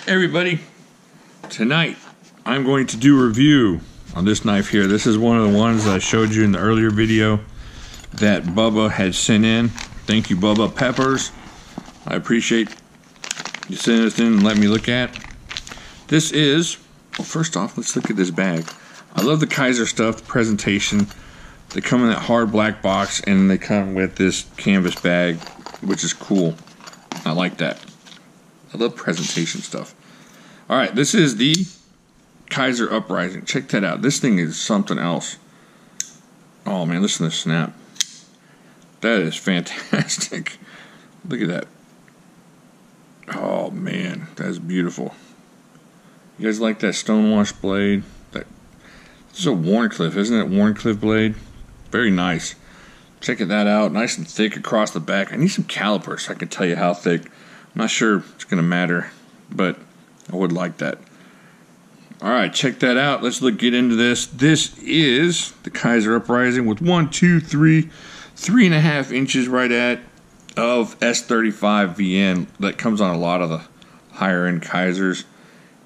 Everybody, tonight I'm going to do a review on this knife here. This is one of the ones that I showed you in the earlier video that Bubba had sent in. Thank you, Bubba Peppers. I appreciate you sending this in and letting me look at. This is, well, first off, let's look at this bag. I love the Kizer stuff, the presentation. They come in that hard black box and they come with this canvas bag, which is cool. I like that. I love presentation stuff. Alright, this is the Kizer Uprising. Check that out. This thing is something else. Oh man, listen to the snap. That is fantastic. Look at that. Oh man, that's beautiful. You guys like that stonewash blade? This is a Wharncliffe, isn't it? Wharncliffe blade. Very nice. Checking that out. Nice and thick across the back. I need some calipers so I can tell you how thick. I'm not sure it's going to matter, but I would like that. Alright, check that out. Let's get into this. This is the Kizer Uprising with 3.5 inches right at of S35 VN. That comes on a lot of the higher end Kizers,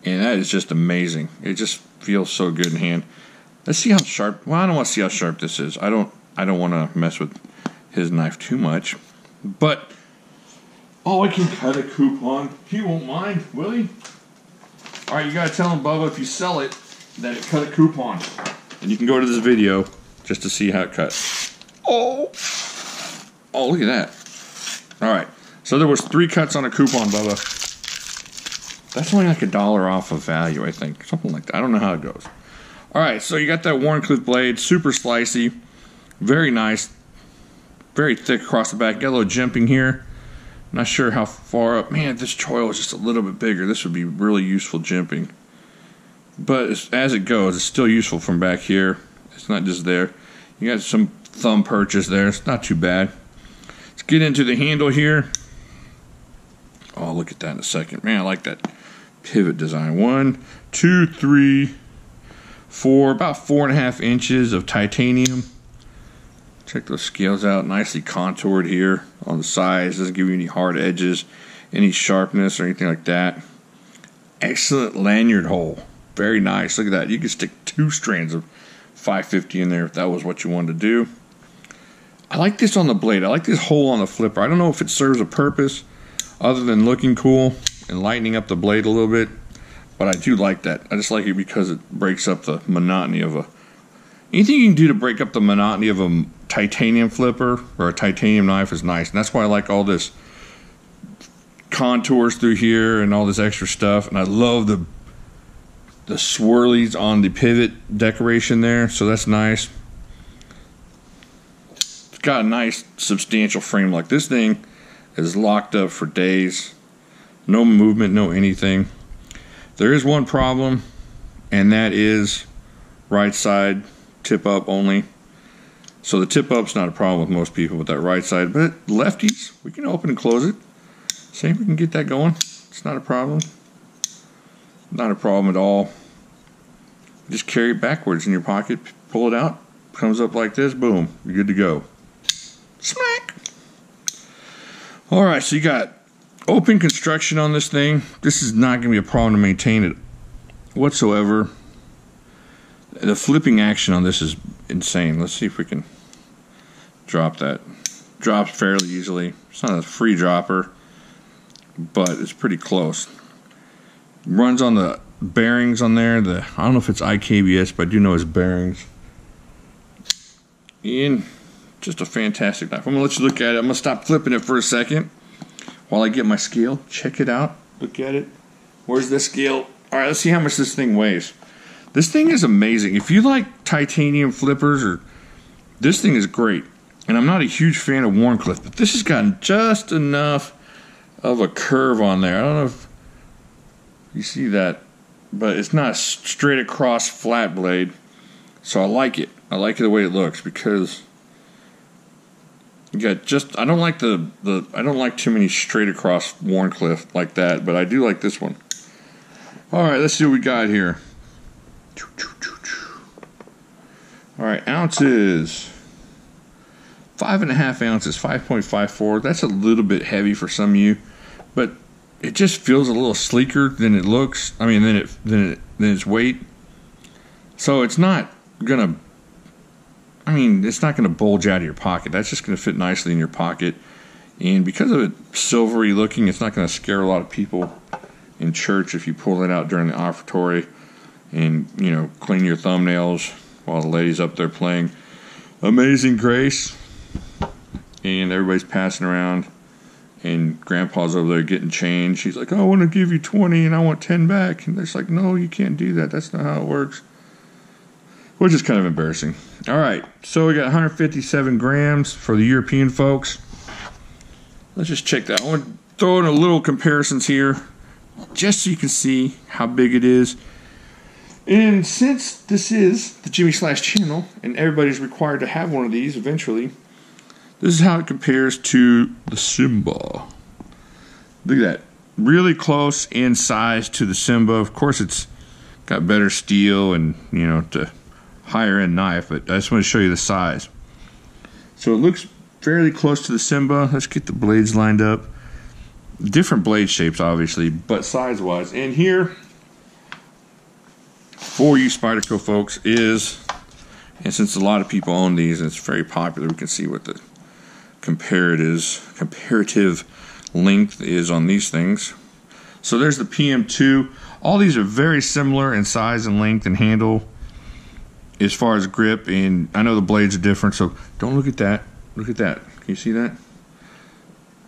and that is just amazing. It just feels so good in hand. Let's see how sharp. Well, I don't want to see how sharp this is. I don't want to mess with his knife too much, but I can cut a coupon. He won't mind, will he? All right, you gotta tell him, Bubba, if you sell it, that it cut a coupon, and you can go to this video just to see how it cuts. Oh, look at that. All right, so there was 3 cuts on a coupon, Bubba. That's only like $1 off of value, I think, something like that. I don't know how it goes. All right, so you got that Wharncliffe blade, super slicey, very nice, very thick across the back. Got a little jimping here. Not sure how far up. Man, if this choil is just a little bit bigger, this would be really useful jimping. But as it goes, it's still useful from back here. It's not just there. You got some thumb purchase there. It's not too bad. Let's get into the handle here. Oh, I'll look at that in a second. Man, I like that pivot design. 1, 2, 3, 4, about 4.5 inches of titanium. Check those scales out, nicely contoured here on the sides. Doesn't give you any hard edges, any sharpness or anything like that. Excellent lanyard hole, very nice. Look at that. You can stick 2 strands of 550 in there if that was what you wanted to do. I like this on the blade. I like this hole on the flipper. I don't know if it serves a purpose other than looking cool and lightening up the blade a little bit, but I do like that. I just like it because it breaks up the monotony of anything you can do to break up the monotony of a titanium flipper or a titanium knife is nice. And that's why I like all this contours through here and all this extra stuff. And I love the swirlies on the pivot decoration there. So that's nice. It's got a nice substantial frame. Like this thing is locked up for days. No movement, no anything. There is one problem, and that is right side tip up only. So the tip up's not a problem with most people with that right side, but lefties, we can open and close it. See if we can get that going. It's not a problem. Not a problem at all. Just carry it backwards in your pocket, pull it out, comes up like this, boom, you're good to go. Smack! Alright, so you got open construction on this thing. This is not going to be a problem to maintain it whatsoever. The flipping action on this is insane. Let's see if we can drop that. Drops fairly easily. It's not a free dropper, but it's pretty close. Runs on the bearings on there. I don't know if it's IKBS, but I do know it's bearings. And just a fantastic knife. I'm going to let you look at it. I'm going to stop flipping it for a second while I get my scale. Check it out. Look at it. Where's the scale? Alright, let's see how much this thing weighs. This thing is amazing. If you like titanium flippers, this thing is great. And I'm not a huge fan of Wharncliffe, but this has gotten just enough of a curve on there. I don't know if you see that, but it's not a straight across flat blade. So I like it. I like it the way it looks because you got just I don't like I don't like too many straight across Wharncliffe like that, but I do like this one. All right, let's see what we got here. Alright, ounces. 5.5 ounces, 5.54. That's a little bit heavy for some of you, but it just feels a little sleeker than it looks. I mean, than its weight. So it's not gonna. I mean, it's not gonna bulge out of your pocket. That's just gonna fit nicely in your pocket. And because of it silvery looking, it's not gonna scare a lot of people in church if you pull it out during the offertory and, you know, clean your thumbnails while the lady's up there playing Amazing Grace and everybody's passing around and grandpa's over there getting change. He's like, oh, I want to give you 20 and I want 10 back. And it's like, no, you can't do that. That's not how it works. Which is kind of embarrassing. All right, so we got 157 grams for the European folks. Let's just check that. I want to throw in a little comparisons here just so you can see how big it is. And since this is the Jimislash channel and everybody's required to have one of these eventually, this is how it compares to the Simba. Look at that. Really close in size to the Simba. Of course, it's got better steel and, you know, the higher end knife, but I just want to show you the size. So it looks fairly close to the Simba. Let's get the blades lined up. Different blade shapes, obviously, but size-wise. And here, for you Spyderco folks, is, and since a lot of people own these and it's very popular, we can see what the comparative length is on these things. So there's the PM2. All these are very similar in size and length and handle as far as grip, and I know the blades are different, so don't look at that. Look at that. Can you see that?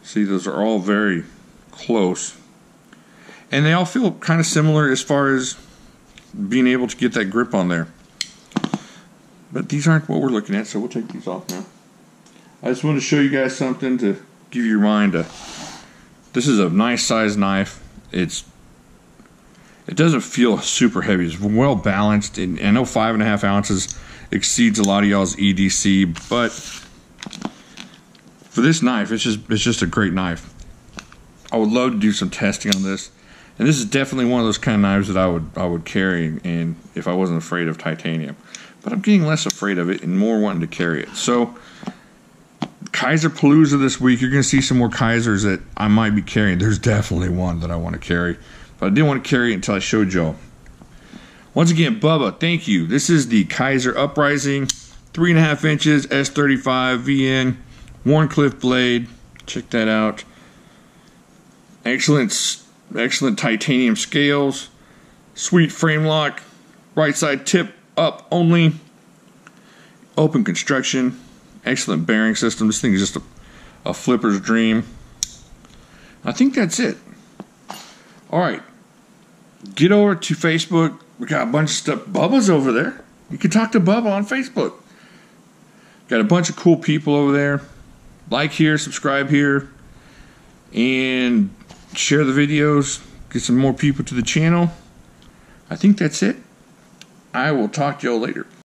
See, those are all very close. And they all feel kind of similar as far as being able to get that grip on there. But these aren't what we're looking at, so we'll take these off now. I just want to show you guys something to give your mind a... This is a nice size knife. It doesn't feel super heavy. It's well balanced. And I know 5.5 ounces exceeds a lot of y'all's EDC, but for this knife, it's just a great knife. I would love to do some testing on this. And this is definitely one of those kind of knives that I would carry, and if I wasn't afraid of titanium. But I'm getting less afraid of it and more wanting to carry it. So Kizer Palooza this week, you're going to see some more Kizers that I might be carrying. There's definitely one that I want to carry, but I didn't want to carry it until I showed y'all. Once again, Bubba, thank you. This is the Kizer Uprising, 3.5 inches, S35 VN, Warncliffe blade. Check that out. Excellent titanium scales, sweet frame lock, right side tip up only, open construction, excellent bearing system. This thing is just a flipper's dream. I think that's it. Alright, get over to Facebook. We got a bunch of stuff. Bubba's over there. You can talk to Bubba on Facebook. Got a bunch of cool people over there. Like here, subscribe here, and share the videos. Get some more people to the channel. I think that's it. I will talk to y'all later.